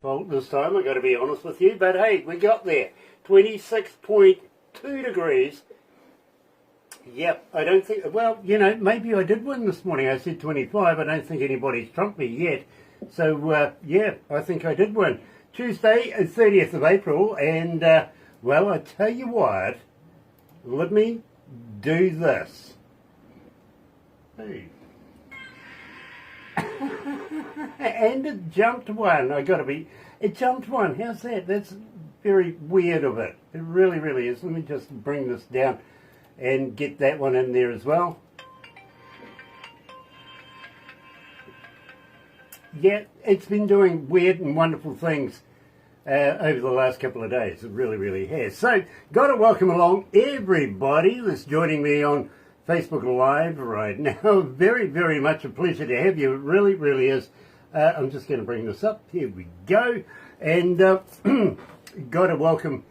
fault this time, I've got to be honest with you, but hey, we got there. 26.2 degrees. Yep, I don't think, well, you know, maybe I did win this morning. I said 25, I don't think anybody's trumped me yet. So, yeah, I think I did win. Tuesday, 30th of April, and, well, I tell you what, let me do this. Hey. And it jumped one. It jumped one. How's that? That's very weird of it. It really, really is. Let me just bring this down and get that one in there as well. Yeah, it's been doing weird and wonderful things over the last couple of days. It really, really has. So, got to welcome along everybody that's joining me on Facebook Live right now. Very, very much a pleasure to have you. It really, really is. I'm just going to bring this up. Here we go. And got to welcome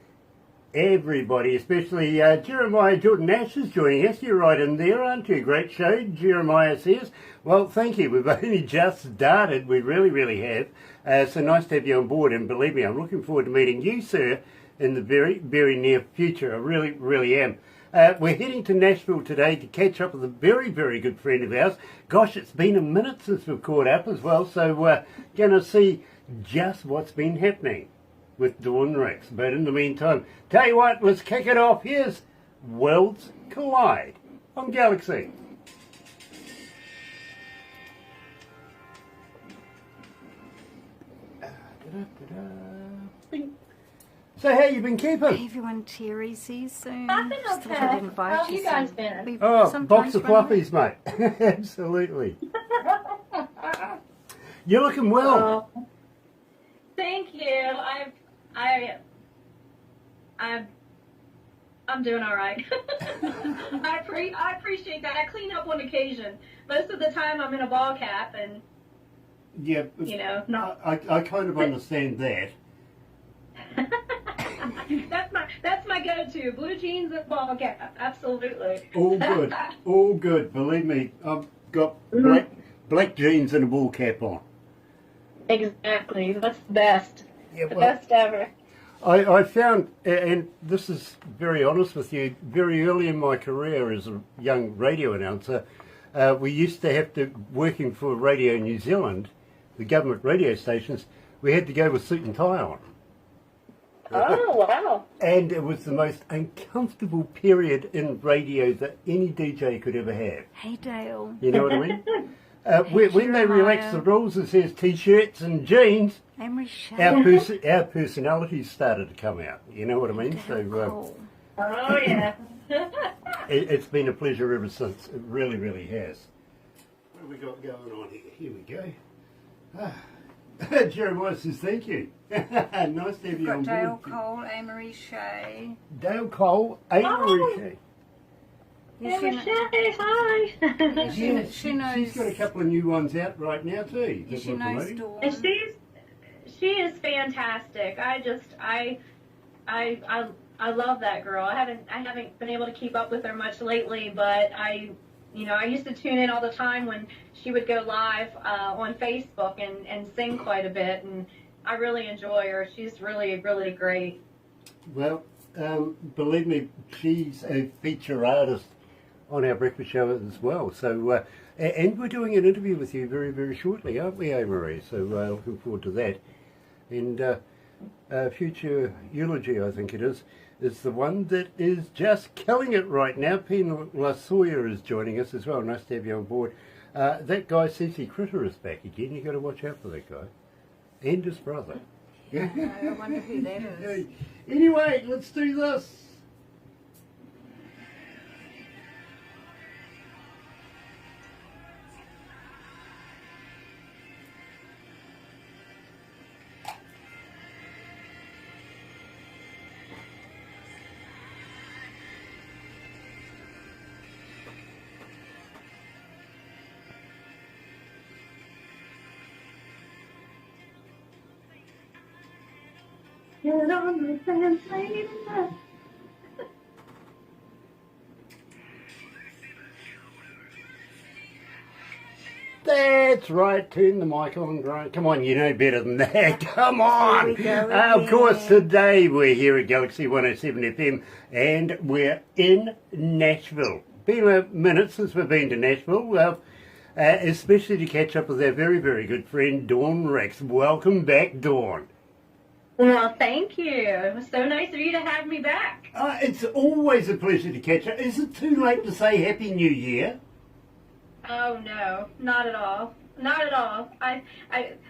everybody, especially Jeremiah Jordan Nash is joining us. You're right in there, aren't you? Great show, Jeremiah says. Well, thank you. We've only just started. We really, really have. So nice to have you on board. And believe me, I'm looking forward to meeting you, sir, in the very, very near future. I really, really am. We're heading to Nashville today to catch up with a very, very good friend of ours. Gosh, it's been a minute since we've caught up as well, so we're going to see just what's been happening with Dawn Rix. But in the meantime, tell you what, let's kick it off. Here's Worlds Collide on Galaxy. Bing. So how you been keeping? Everyone Terry sees soon. I've been Just okay. thought I'd invite How have you guys so been? Oh, box of fluffies, mate. Absolutely. You're looking well. Thank you. I'm doing all right. I appreciate that. I clean up on occasion. Most of the time, I'm in a ball cap, and Yeah, you know, not. I kind of understand that. That's my go-to. Blue jeans and ball cap. Absolutely. All good, all good. Believe me, I've got black jeans and a ball cap on. Exactly. That's the best. Yeah, The well, best ever. I found, and this is very honest with you, very early in my career as a young radio announcer, we used to have to, working for Radio New Zealand, the government radio stations, we had to go with suit and tie on. Oh, wow. And it was the most uncomfortable period in radio that any DJ could ever have. Hey Dale. You know what I mean? When they relaxed the rules, it says T-shirts and jeans, Emery Shea. our personalities started to come out. You know what I mean? So Oh, yeah. it's been a pleasure ever since. It really, really has. What have we got going on here? Here we go. Jeremiah says thank you. Nice to have you on Got Dale board. Cole, Amory Shea. Dale Cole, Avery Shea. Yeah, Hey, Michelle, hi. Yeah, she knows. She's got a couple of new ones out right now too. Yeah, that she we're knows promoting. Dawn. And she is fantastic. I love that girl. I haven't been able to keep up with her much lately, but I used to tune in all the time when she would go live on Facebook and sing quite a bit, and I really enjoy her. She's really, really great. Well, believe me, she's a feature artist on our breakfast show as well. So, and we're doing an interview with you very, very shortly, aren't we, Marie? So, looking forward to that. And future eulogy, I think it is the one that is just killing it right now. Pina LaSoya is joining us as well. Nice to have you on board. That guy, CC Critter, is back again. You've got to watch out for that guy. And his brother. Yeah, I wonder who that is. Anyway, let's do this. Get on the fence, lady. That's That's right. Turn the mic on, Grant. Come on, you know better than that. Come on. Here we go Of course, again. today we're here at Galaxy 107 FM and we're in Nashville. Been a minute since we've been to Nashville, especially to catch up with our very, very good friend Dawn Rix. Welcome back, Dawn. Well, thank you. It was so nice of you to have me back. It's always a pleasure to catch up. Is it too late to say Happy New Year? Oh no, not at all. Not at all.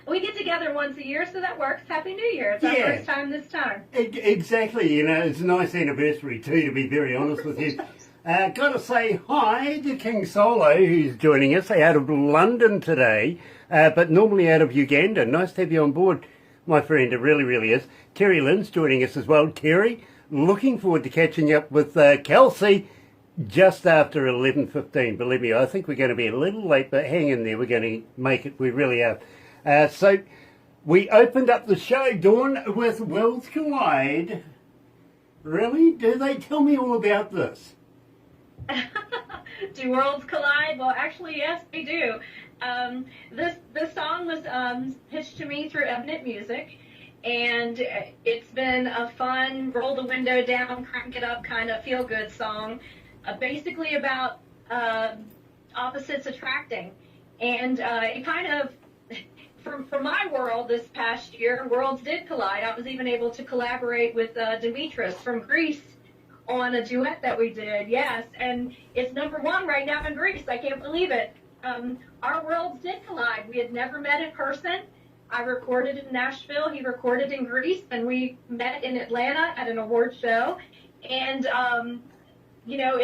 We get together once a year, so that works. Happy New Year. It's our Yeah. first time this time. Exactly, you know, it's a nice anniversary too, to be very honest with you. Gotta say hi to King Solo, who's joining us out of London today, but normally out of Uganda. Nice to have you on board, my friend, it really, really is. Terry Lynn's joining us as well. Terry, looking forward to catching up with Kelsey just after 11:15. Believe me, I think we're going to be a little late, but hang in there, we're going to make it, we really are. So, we opened up the show, Dawn, with Worlds Collide. Really? Do they tell me all about this? Do worlds collide? Well, actually, yes, they do. This song was pitched to me through Evident Music, and it's been a fun, roll the window down, crank it up kind of feel-good song, basically about opposites attracting. And it kind of, for my world this past year, worlds did collide. I was even able to collaborate with Dimitris from Greece on a duet that we did, yes, and it's #1 right now in Greece. I can't believe it. Our worlds did collide. We had never met in person. I recorded in Nashville, he recorded in Greece, and we met in Atlanta at an award show. And, you know,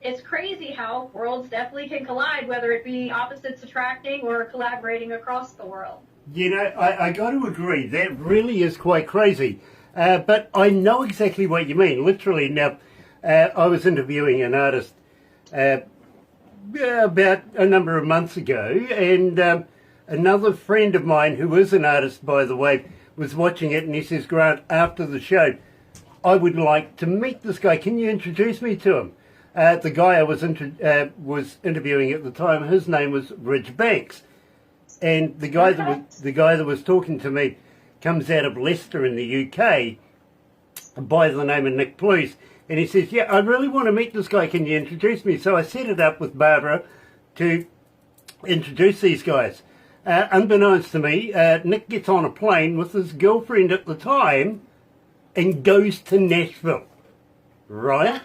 it's crazy how worlds definitely can collide, whether it be opposites attracting or collaborating across the world. You know, I got to agree, that really is quite crazy. But I know exactly what you mean, literally. Now, I was interviewing an artist about a number of months ago, and another friend of mine, who is an artist, by the way, was watching it, and he says, Grant, after the show, I would like to meet this guy. Can you introduce me to him? The guy I was interviewing at the time, his name was Rich Banks, and the guy that was talking to me comes out of Leicester in the UK by the name of Nick Please, and he says, yeah, I really want to meet this guy, can you introduce me? So I set it up with Barbara to introduce these guys. Unbeknownst to me, Nick gets on a plane with his girlfriend at the time and goes to Nashville, right?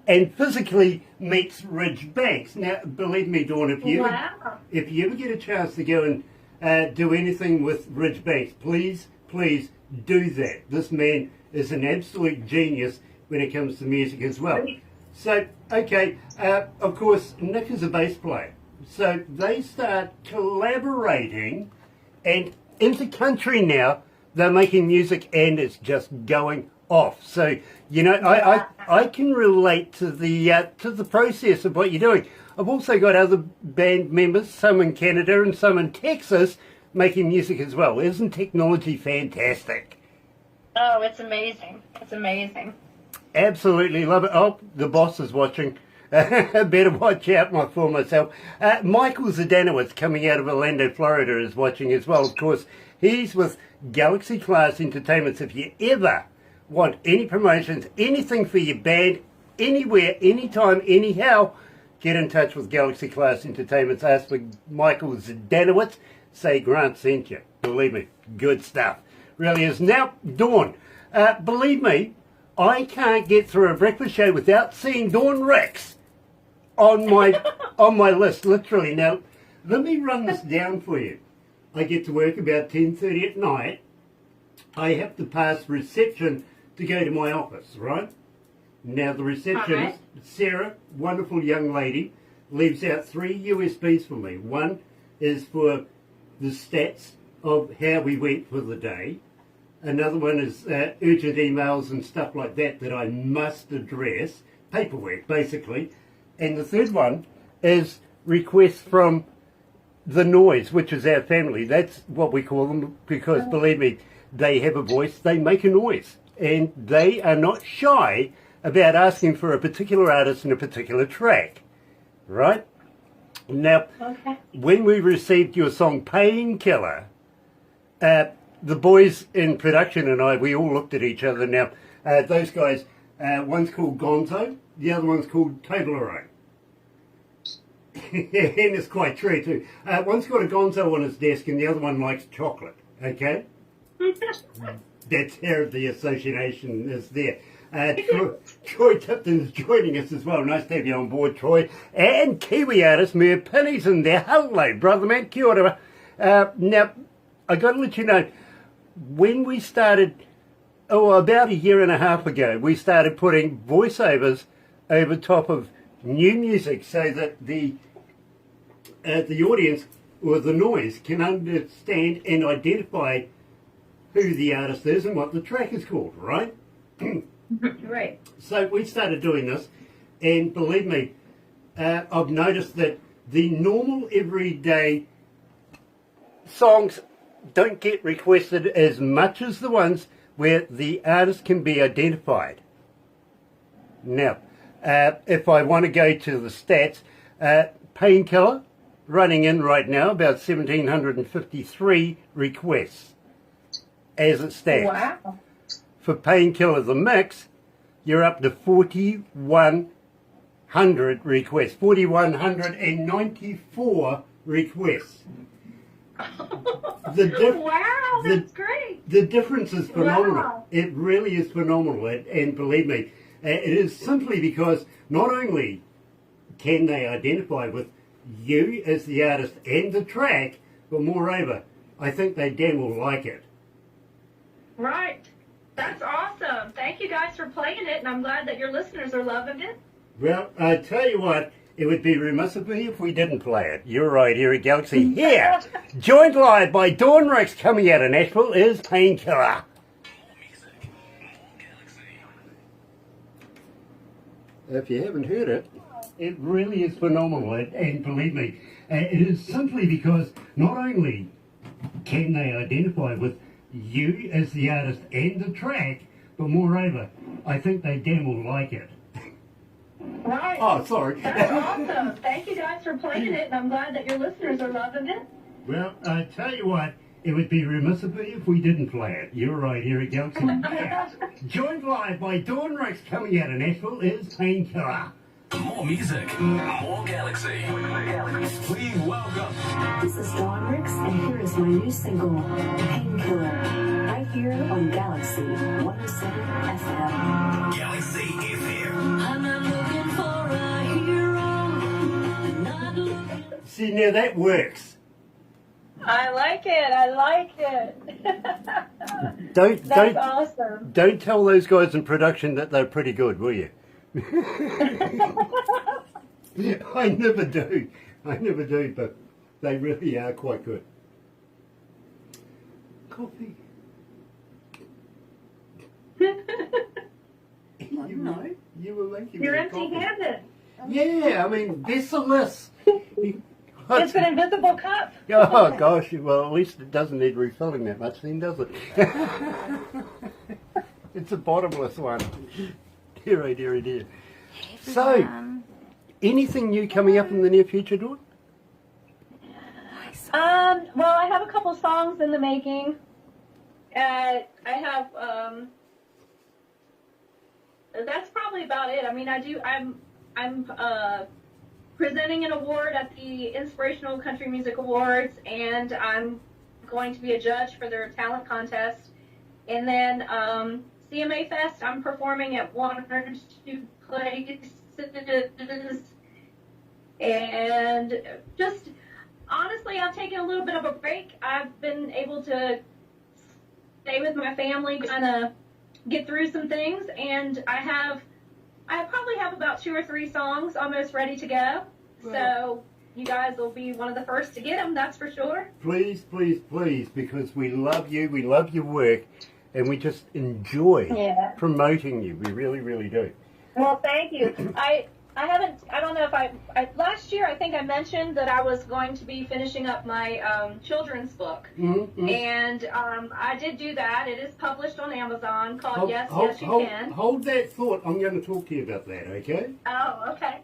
And physically meets Ridge Banks. Now, believe me, Dawn, if you ever get a chance to go and do anything with Ridge Banks, please do that. This man is an absolute genius when it comes to music as well. So, okay, of course, Nick is a bass player. So they start collaborating, and into country now, they're making music and it's just going off. So, you know, I can relate to the process of what you're doing. I've also got other band members, some in Canada and some in Texas, making music as well. Isn't technology fantastic? Oh, it's amazing. It's amazing. Absolutely love it. Oh, the boss is watching. Better watch out, my for myself. Michael Zdanowitz, coming out of Orlando, Florida, is watching as well. Of course, he's with Galaxy Class Entertainments. If you ever want any promotions, anything for your band, anywhere, anytime, anyhow, get in touch with Galaxy Class Entertainments. Ask for Michael Zdanowitz. Say Grant sent you. Believe me, good stuff. Really is. Now, Dawn, believe me, I can't get through a breakfast show without seeing Dawn Rix on my list, literally. Now, let me run this down for you. I get to work about 10:30 at night. I have to pass reception to go to my office, right? Now, the receptionist, Sarah, wonderful young lady, leaves out 3 USBs for me. One is for the stats of how we went for the day. Another one is urgent emails and stuff like that I must address, paperwork basically. And the third one is requests from the noise, which is our family. That's what we call them because, believe me, they have a voice, they make a noise. And they are not shy about asking for a particular artist and a particular track, right? Now, Okay. when we received your song Painkiller, the boys in production and I, we all looked at each other. Now, those guys, one's called Gonzo, the other one's called Toblerone. And it's quite true too. One's got a Gonzo on his desk and the other one likes chocolate, okay? That's how the association is there. Troy Tipton's joining us as well. Nice to have you on board, Troy. And Kiwi artist Mer Penny's in there. Hello, brother man. Kia ora. Now, I got to let you know, when we started, about a year and a half ago, we started putting voiceovers over top of new music so that the audience or the noise can understand and identify who the artist is and what the track is called, right? Right. So we started doing this, and believe me, I've noticed that the normal everyday songs don't get requested as much as the ones where the artist can be identified. Now, if I want to go to the stats, Painkiller running in right now about 1,753 requests as it stands. Wow. For Painkiller the Mix, you're up to 4,100 requests, 4,194 requests. Wow, that's great. The difference is phenomenal. Wow. It really is phenomenal, and believe me, it is simply because not only can they identify with you as the artist and the track, but moreover, I think they damn well like it. Right. That's awesome. Thank you guys for playing it, and I'm glad that your listeners are loving it. Well, I tell you what, it would be remiss of me if we didn't play it. You're right, here at Galaxy. Here, joined live by Dawn Rix, coming out of Nashville, is Painkiller. If you haven't heard it, it really is phenomenal, and believe me, it is simply because not only can they identify with you as the artist and the track, but moreover, I think they damn well like it. Right. Oh, sorry. That's awesome. Thank you guys for playing it, and I'm glad that your listeners are loving it. Well, I tell you what, it would be remiss of me if we didn't play it. You're right, here at Galaxy. Yeah. Joined live by Dawn Rix, coming out of Nashville, is Painkiller. More music, more Galaxy. Please welcome. This is Dawn Rix, and here is my new single, Painkiller, right here on Galaxy 107 FM. Galaxy FM. I'm not looking for a hero, not looking... See, now that works. I like it. I like it. That's awesome. Don't tell those guys in production that they're pretty good, will you? I never do, but they really are quite good. Coffee. You were making You're me coffee. empty-handed. Yeah, I mean, veselless. It's an invisible cup. Oh gosh, well at least it doesn't need refilling that much then, does it? It's a bottomless one. Dear, oh dear, oh dear. So, anything new coming up in the near future, Dawn? Well, I have a couple songs in the making. I have, that's probably about it. I mean, I'm presenting an award at the Inspirational Country Music Awards, and I'm going to be a judge for their talent contest. And then, CMA Fest, I'm performing at one or two places, and just honestly, I've taken a little bit of a break. I've been able to stay with my family, kind of get through some things, and I probably have about 2 or 3 songs almost ready to go. Well, so you guys will be one of the first to get them, that's for sure. Please, please, please, because we love you, we love your work, and we just enjoy promoting you. We really, really do. Well, thank you. I don't know if last year I think I mentioned that I was going to be finishing up my children's book. Mm-hmm. And I did do that. It is published on Amazon called Yes, You Can. Hold that thought. I'm going to talk to you about that, okay? Oh, okay.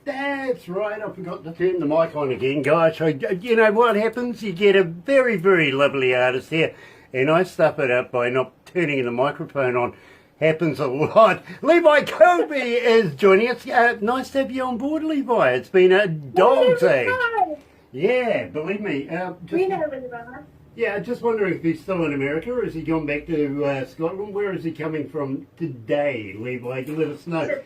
That's right, I forgot to turn the mic on again. Gosh, you know what happens? You get a very, very lovely artist here, and I stuff it up by not turning the microphone on. Happens a lot. Levi Kobe is joining us. Nice to have you on board, Levi. It's been a dog's age. Yeah, believe me. Yeah, just wondering if he's still in America or has he gone back to Scotland? Where is he coming from today, Levi? Let us know.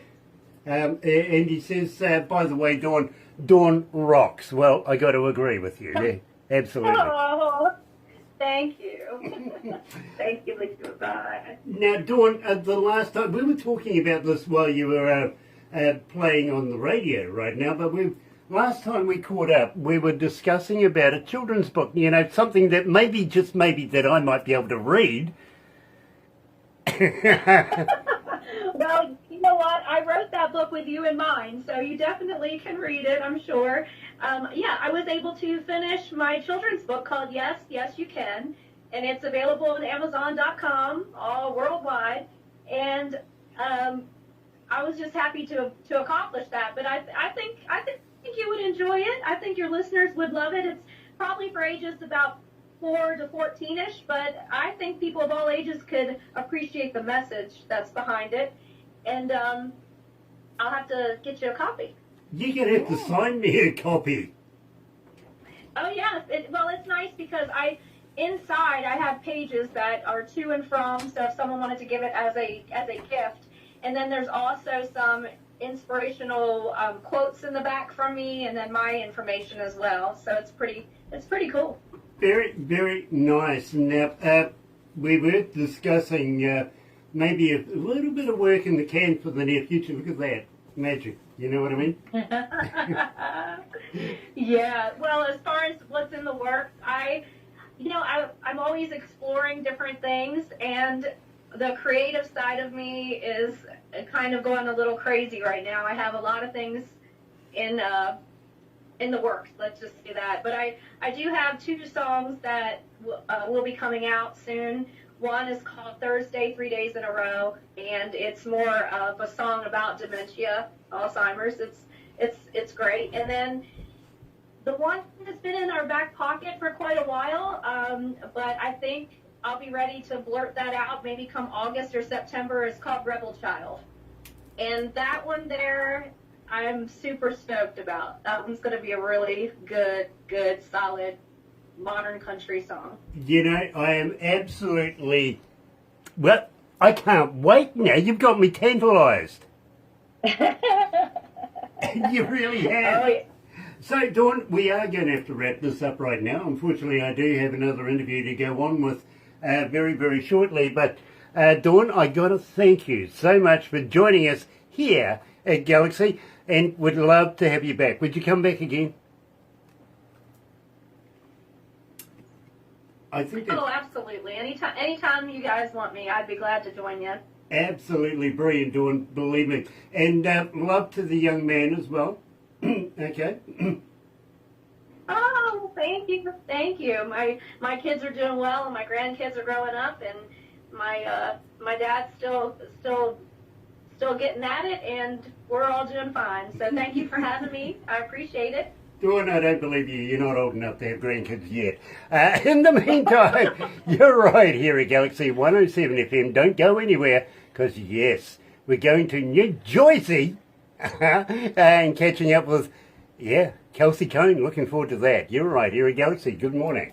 And he says, by the way, Dawn rocks. Well, I got to agree with you. Yeah, absolutely. Oh, thank you. Thank you, Lisa. Bye. Now, Dawn, the last time we were talking about this while you were playing on the radio right now, but last time we caught up, we were discussing about a children's book, you know, something that maybe, just maybe, that I might be able to read. Well, you know what? I wrote that book with you in mind, so you definitely can read it, I'm sure. Yeah, I was able to finish my children's book called Yes, Yes, You Can, and it's available on Amazon.com, all worldwide. And I was just happy to accomplish that. But I think you would enjoy it. I think your listeners would love it. It's probably for ages about 4 to 14-ish, but I think people of all ages could appreciate the message that's behind it. And I'll have to get you a copy. You're going to have to sign me a copy. Oh, yes. Well, it's nice because inside I have pages that are to and from, so if someone wanted to give it as a gift. And then there's also some inspirational quotes in the back from me, and then my information as well. So it's pretty cool. Very, very nice. Now, we were discussing maybe a little bit of work in the can for the near future. Look at that. Magic. You know what I mean? Yeah. Well, as far as what's in the works, I'm always exploring different things, and the creative side of me is kind of going a little crazy right now. I have a lot of things in the works, let's just say that. But I do have 2 songs that will be coming out soon. One is called Thursday, 3 Days in a Row, and it's more of a song about dementia, Alzheimer's. It's great. And then the one that's been in our back pocket for quite a while, but I think I'll be ready to blurt that out maybe come August or September, is called Rebel Child. And that one there, I'm super stoked about. That one's going to be a really good, solid, modern country song. You know, I am absolutely... Well, I can't wait now. You've got me tantalised. You really have. Oh, yeah. So, Dawn, we are going to have to wrap this up right now. Unfortunately, I do have another interview to go on with very, very shortly. But, Dawn, I got to thank you so much for joining us here at Galaxy, and would love to have you back. Would you come back again? I think Oh, absolutely. Anytime you guys want me, I'd be glad to join you. absolutely brilliant, Dawn, believe me. And love to the young man as well. Okay. Oh, thank you. My kids are doing well, and my grandkids are growing up, and my dad's still getting at it, and we're all doing fine. So thank you for having me. I appreciate it. Dawn, I don't believe you. You're not old enough to have grandkids yet. In the meantime, you're right here at Galaxy 107 FM. Don't go anywhere, because yes, we're going to New Jersey and catching up with, Kelsey Cone. Looking forward to that. You're right here at Galaxy. Good morning.